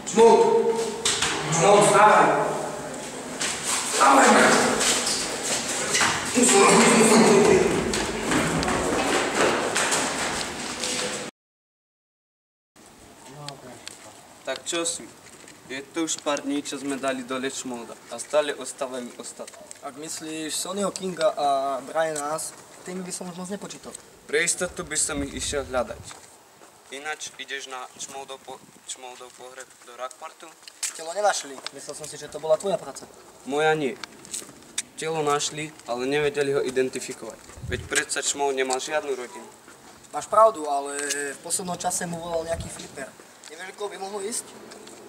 Čmut! Čmut, vstávaj! Vstávaj! Tak čo si? Je to už pár dní, čo sme dali dole Čmolda a stále ostávajú ostatní. Ak myslíš Sonnyho Kinga a Briana Haas, tými by som už moc nepočítal. Pre istotu by som ich išiel hľadať. Ináč ideš na Čmoldov pohreb do Rockportu? Telo nenašli. Myslel som si, že to bola tvoja práca. Moja nie. Telo našli, ale nevedeli ho identifikovať. Veď predsa Čmold nemal žiadnu rodinu. Máš pravdu, ale v poslednom čase mu volal nejaký fliper. Nevieš, koho by mohol ísť?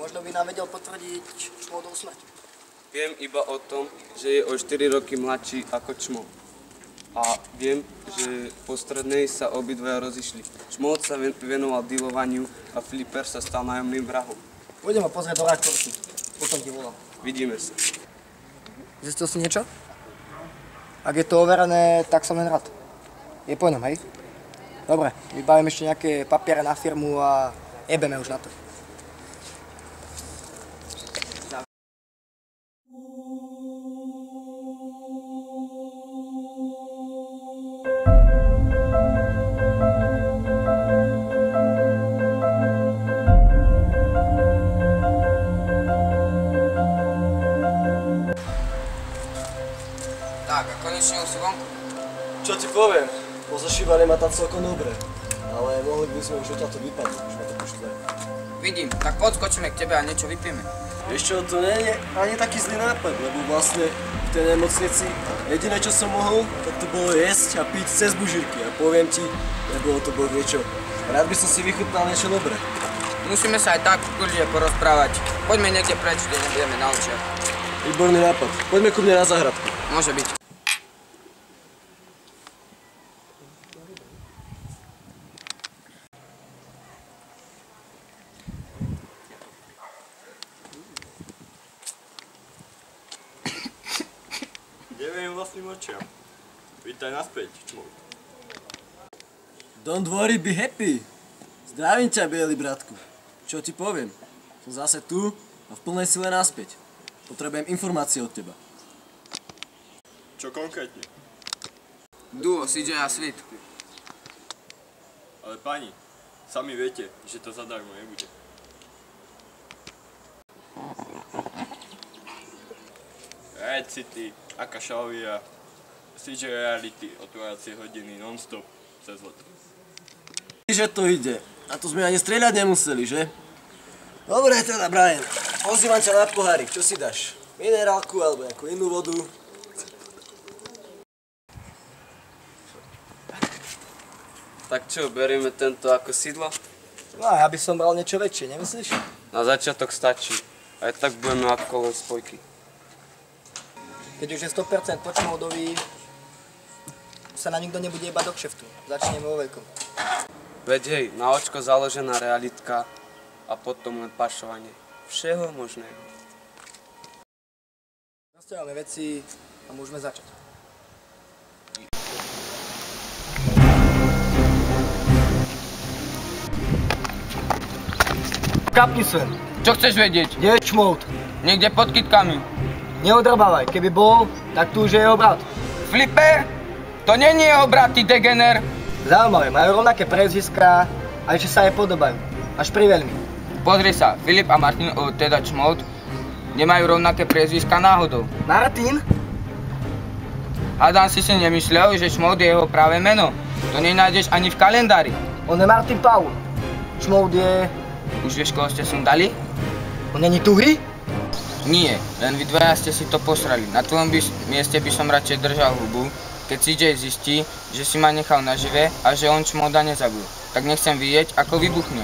Možno by nám vedel potvrdiť Čmoldov smrť. Viem iba o tom, že je o 4 roky mladší ako Čmold. A viem, že po strednej sa obidvaja rozišli. Čmold sa venoval dealovaniu a Flipper sa stal nájomným vrahom. Pôjdem ho pozrieť do Rockportu. Potom ti volám. Vidíme sa. Zistil si niečo? Ak je to overené, tak som len rád. Je po ňom, hej? Dobre, vybavím ešte nejaké papiere na firmu a jebeme už na to. Tak, a konečne už si vonku. Čo ti poviem? Po zašívaní ma tam celkom dobre. Ale mohli by sme už odtiaľto vypadnúť, už ma to poštve. Vidím, tak podskočíme k tebe a niečo vypijeme. Vieš čo, to nie je ani taký zlý nápad, lebo vlastne v tej nemocnici jediné čo som mohol, tak to bolo jesť a piť cez bužírky. A poviem ti, nebolo to boh vie čo. Rád by som si vychutnal niečo dobré. Musíme sa aj tak kurde porozprávať. Poďme niekde preč, kde nebudeme na očiach. Výborný nápad. Poďme ku mne na záhradku. Môže byť. Neviem vlastným očiam. Vítaj naspäť, Čmold. Don't worry, be happy. Zdravím ťa, bielý bratku. Čo ti poviem? Som zase tu a v plnej sile naspäť. Potrebujem informácie od teba. Čo konkrétne? Duo, CJ a Sweet. Ale pani, sami viete, že to zadarmo nebude. Red City, Aka Shavia, CJ Reality, otváracie hodiny non-stop cez hod. Že to ide. A to sme ani strieľať nemuseli, že? Dobre teda, Brian. Pozývam ťa na pohárik. Čo si dáš? Minerálku alebo nejakú inú vodu? Tak čo, berieme tento ako sídlo? No, ja by som bral niečo väčšie, nemyslíš? Na začiatok stačí. Aj tak budeme ako len spojky. Keď už je 100% po Čmoldovi, sa na nikto nebude iba do kšeftu. Začneme vo veľkom. Veď hej, na očko založená realitka a potom len pašovanie. Všeho možného. Nastavíme veci a môžeme začať. Kapni sem. Čo chceš vedieť? Kde je Čmold? Niekde pod kytkami. Neodrbávaj, keby bol, tak tu už je jeho brat. Flipper? To není jeho brat, ty degener. Zaujímavé, majú rovnaké prezviská a ešte sa aj podobajú. Až priveľmi. Pozri sa, Filip a Martin, teda Čmold, nemajú rovnaké priezviska náhodou. Martin? Hádam si nemyslel, že Čmold je jeho práve meno. To nenájdeš ani v kalendári. On je Martin Paul. Čmold je... Už vieš, koho ste sem dali? On není tuhý? Nie, len vy dvaja ste si to posrali. Na tvojom mieste by som radšej držal hubu, keď CJ zistí, že si ma nechal nažive a že on Čmolda nezabil. Tak nechcem vidieť, ako vybuchne.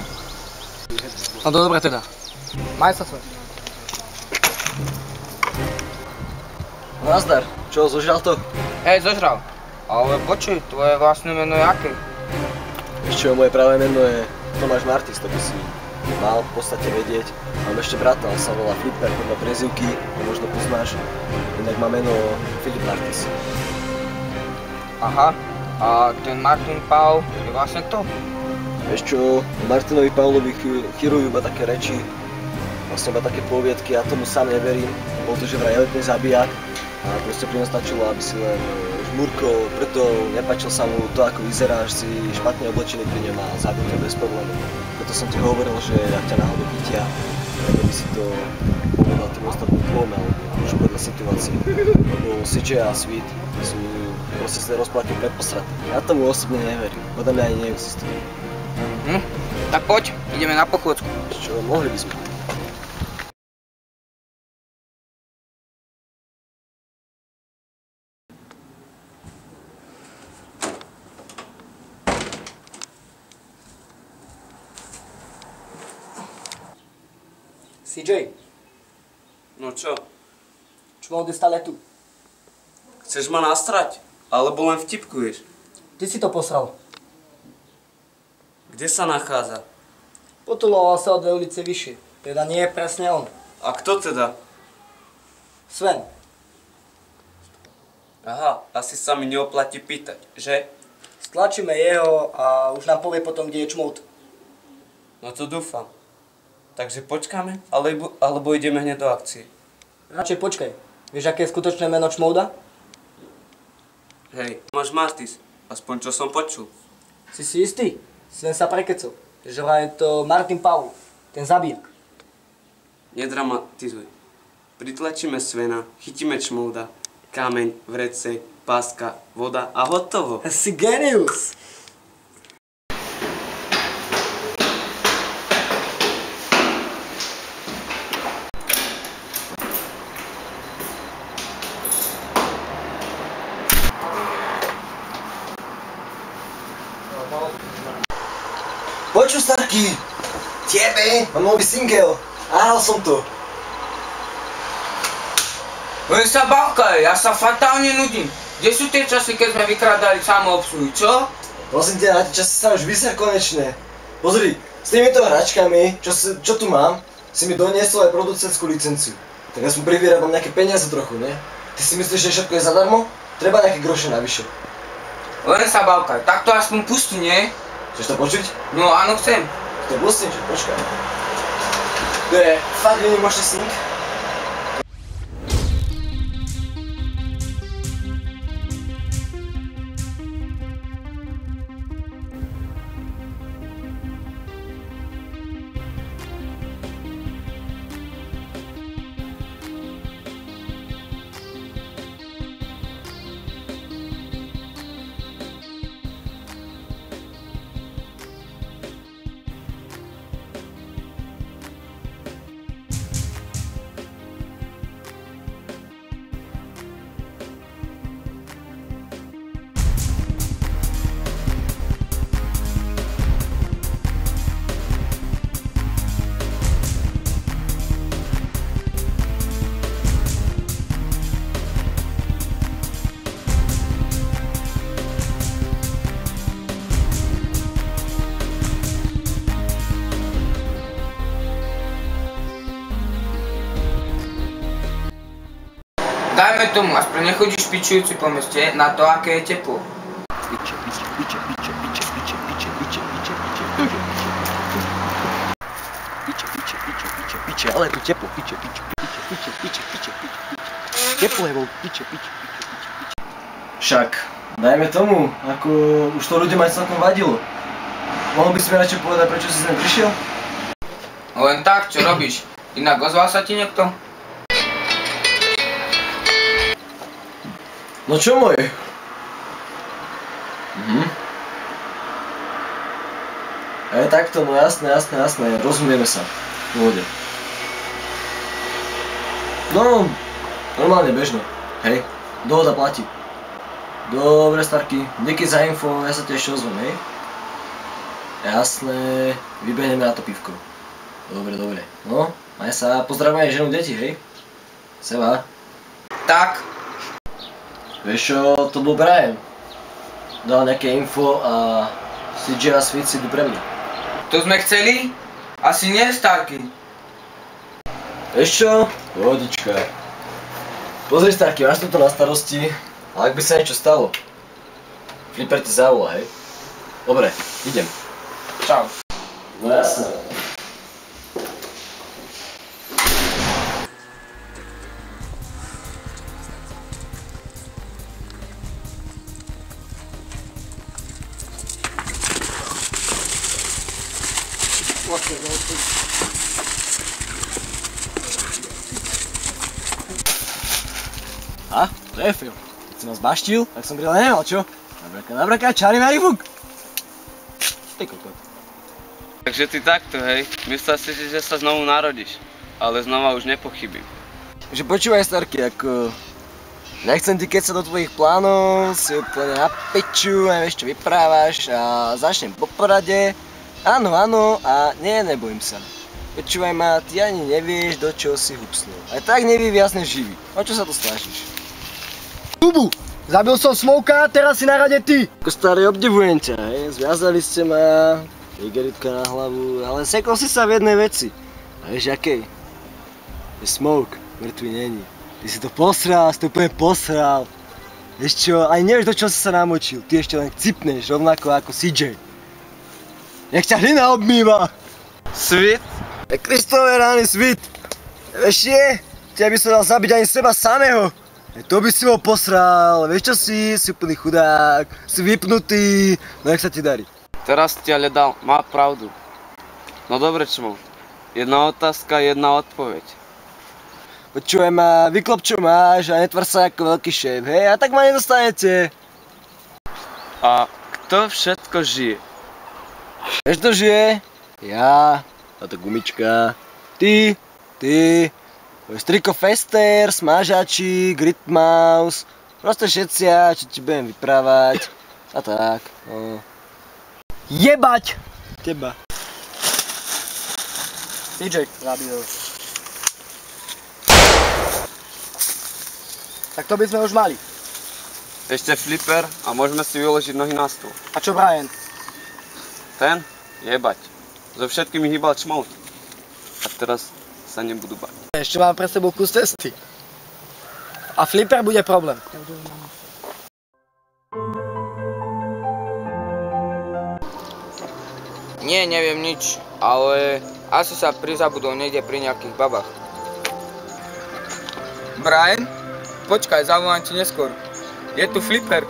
No dobre teda. Maj sa svoj. Nazdar. Čo, zožral to? Hej, zožral. Ale počuj, tvoje vlastné meno je aké? Ešte moje práve meno je Tomáš Martis, to by si mal v podstate vedieť. Mám ešte brata, on sa volá Flipper, podľa prezývky, to možno poznáš. Inak má meno Filip Martis. Aha, a ten Martin Paul je vlastne to? Vieš čo, Martinovi Paulovi chyrujú iba také reči. A vlastne iba také poviedky, ja tomu sám neverím. Bol to, že vraj elitný zabijak a proste pri ňom stačilo, aby si len žmurkol, preto nepáčil sa mu to, ako vyzeráš, si špatne oblečený pri ňom a zabil ťa bez problému. Preto som ti hovoril, že ak ťa náhodou chytia, tak by si to povedal tým ostatným dvom, alebo už podľa situácie. Lebo CJ a Sweet sú proste sa rozplatí predposratí. Ja tomu osobne neverím, podľa mňa ani neexistuje. Tak poď, ideme na pochôdzku. Čo, mohli by sme. CJ, No čo? čmoud je stále tu. Chceš ma nastrať? Alebo len vtipkuješ? Ty si to posral. Kde sa nachádza? Potuloval sa o 2 ulice vyššie. Teda nie je presne on. A kto teda? Sven. Aha, asi sa mi neoplatí pýtať, že? Stlačíme jeho a už nám povie potom, kde je čmoud. No to dúfam. Takže počkáme, alebo ideme hneď do akcie? Radšej počkaj. Vieš, aké je skutočné meno čmouda? Hej, máš Martis, aspoň čo som počul. Si si istý? Sven sa prekecol. Že vraj je to Martin Paul, ten zabijak. Nedramatizuj. Pritlačíme Svena, chytíme čmouda, kameň, vrece, páska, voda a hotovo. Si genius! Počuj, Starky! Tebe? Mám nový single. Ahral som to. Len sa bavkaj, ja sa fatálne nudím. Kde sú tie časy, keď sme vykrádali samoobsluhy, čo? Prosím ťa, na tie časy sa už vysia konečne. Pozri, s týmito hračkami, čo tu mám, si mi doniesol aj producentskú licenciu. Tak ja som privyrábam nejaké peniaze trochu, ne? Ty si myslíš, že všetko je zadarmo? Treba nejaké groše navyše. Len sa bavkaj, tak to aspoň pusti, nie? Chceš to počuť? No áno, chcem. To pustím, že počkaj. To je fakt vynimočný sníh. Dajme tomu, aspoň nechodíš pičujúci po meste na to, aké je teplo. Piče, ale je tu teplo, piče. Teplo je bol, piče. Však, dajme tomu, ako už to ľuďom aj celkom vadilo. Mohol by si mi radšej povedať, prečo si sem prišiel? Len tak, čo robíš? Inak ozval sa ti niekto? No čo môj? Takto, no jasné, rozumieme sa. V pohode. No, normálne bežno, hej, dohoda platí. Dobre, Starky, díky za info, ja sa ti ešte ozvem, hej? Jasné, vybehneme na to pivko. Dobre, no, maj sa, pozdravím aj ženu, deti, hej? Seba. Tak. Vieš čo, to bol Brian. Dal nejaké info a CJ a Sweet si idú pre mňa. To sme chceli? Asi nie, Starky. Vieš čo? Pohodička. Pozri, Starky, máš toto na starosti, ale ak by sa niečo stalo, Flipper ti zavolá, hej? Dobre, idem. Čau. No jasné. A? Trefil. Keď si nás baštil, tak som grila nemal, čo? Nabraka, čári na rifuk. Ty kokot. Takže ty takto, hej? Myslel si, že sa znovu narodíš, ale znova už nepochybím. Takže počúvaj, starky, ako... Nechcem ti kecať do tvojich plánov, si úplne na peču, nevieš čo vyprávaš a začnem po porade. Áno, a nebojím sa. Počúvaj ma, ty ani nevieš, do čoho si hupsnul. Aj tak nevyviasne živý. O čo sa tu snažíš? Bubu, zabil som Smouka, teraz si na rade ty. Ako starý, obdivujem ťa, hej? Zviazali ste ma, igeritka na hlavu, ale sekol si sa v jednej veci. A vieš akej? Je Smoke, mŕtvý není. Ty si to posral, si to úplne posral. Vieš čo, ani nevieš, do čoho si sa namočil. Ty ešte len cipneš, rovnako ako CJ. Nech ťa hlina obmýva. Svit? Kristové rány, Svit. Vieš je, ťa by som dal zabiť ani seba samého. To by si ho posral, vieš čo si úplný chudák, si vypnutý, no nech sa ti darí. Teraz ti ale dal, má pravdu. No dobre, čmo. Jedna otázka, jedna odpoveď. Počúvaj ma, vyklop čo máš a netvár sa ako veľký šéf, hej, a tak ma nedostanete. A kto všetko žije? Vieš, kto žije? Ja, táto gumička, ty, môj striko Fester, Smažači, Gritmouse, proste všetcia, čo ti budem vyprávať, a tak, no. Jebať! Teba. CJ, zabil. Tak to by sme už mali. Ešte flipper a môžeme si vyložiť nohy na stôl. A čo Brian? Ten? Jebať. So všetkými hýbal čmout. A teraz sa nebudú bať. Ešte mám pre sebou kus cesty. A flipper bude problém. Nie, neviem nič, ale asi sa prizabudol niekde pri nejakých babách. Brian? Počkaj, zavolám ti neskôr. Je tu flipper.